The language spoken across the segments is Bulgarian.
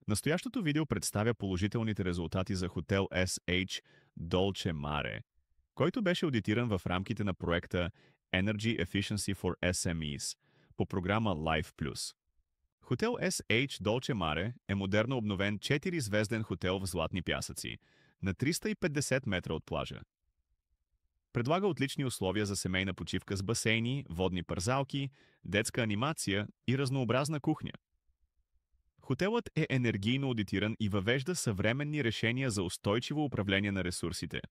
Настоящото видео представя положителните резултати за хотел SH Dolce Mare, който беше аудитиран в рамките на проекта Energy Efficiency for SMEs по програма Life+. Хотел SH Dolce Mare е модерно обновен 4-звезден хотел в Златни пясъци на 350 метра от плажа. Предлага отлични условия за семейна почивка с басейни, водни парзалки, детска анимация и разнообразна кухня. Хотелът е енергийно аудитиран и въвежда съвременни решения за устойчиво управление на ресурсите.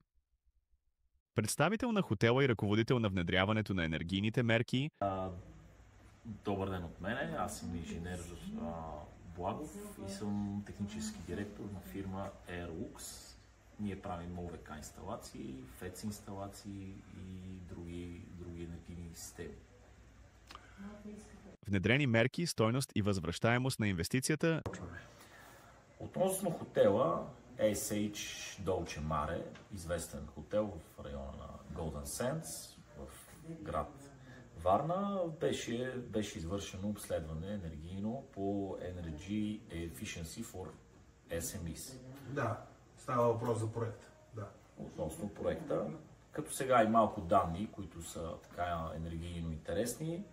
Представител на хотела и ръководител на внедряването на енергийните мерки. Добър ден от мене, аз съм инженер Благов и съм технически директор на фирма Airlux. Ние правим ОВК инсталации, ФЕЦ инсталации и други енергийни системи. Внедрени мерки, стойност и възвръщаемост на инвестицията. Относно хотела SH Dolce Mare, известен хотел в района на Golden Sands, в град Варна, беше извършено обследване енергийно по Energy Efficiency for SMEs. Да, става въпрос за проект. Да. Относно проекта, като сега и малко данни, които са така енергийно интересни.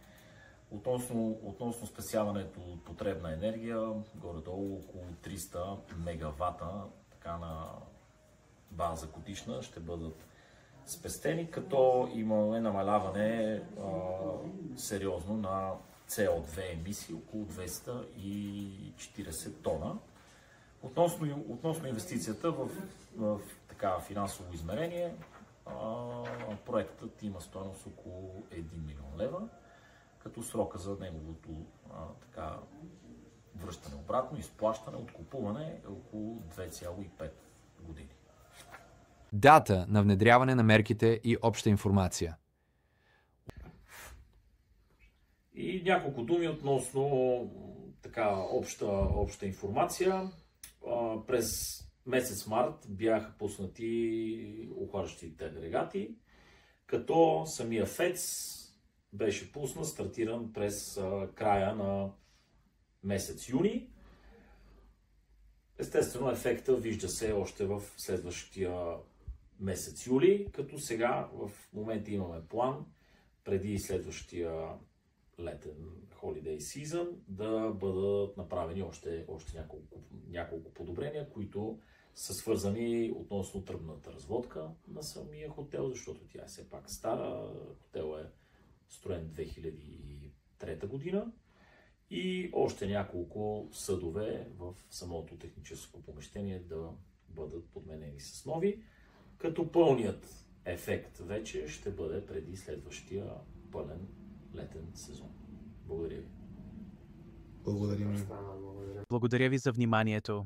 Относно спестяването от потребна енергия, горе-долу около 300 мегавата така на база годишна ще бъдат спестени, като имаме намаляване сериозно на CO2 емисии, около 240 тона. Относно инвестицията в така финансово измерение, проектът има стойност около 1 милион лева, като срока за неговото така връщане обратно, изплащане, откупуване е около 2,5 години. Дата на внедряване на мерките и обща информация. И няколко думи относно така обща информация. През месец март бяха пуснати охлаждащите агрегати, като самия ФЕЦ беше пуснат, стартиран през края на месец юни. Естествено, ефекта вижда се още в следващия месец юли, като сега в момента имаме план преди следващия летен holiday season да бъдат направени още няколко подобрения, които са свързани относно тръбната разводка на самия хотел, защото тя е все пак стара. Хотел е строен 2003 година и още няколко съдове в самото техническо помещение да бъдат подменени с нови, като пълният ефект вече ще бъде преди следващия пълен летен сезон. Благодаря ви. Благодарим. Благодаря ви за вниманието.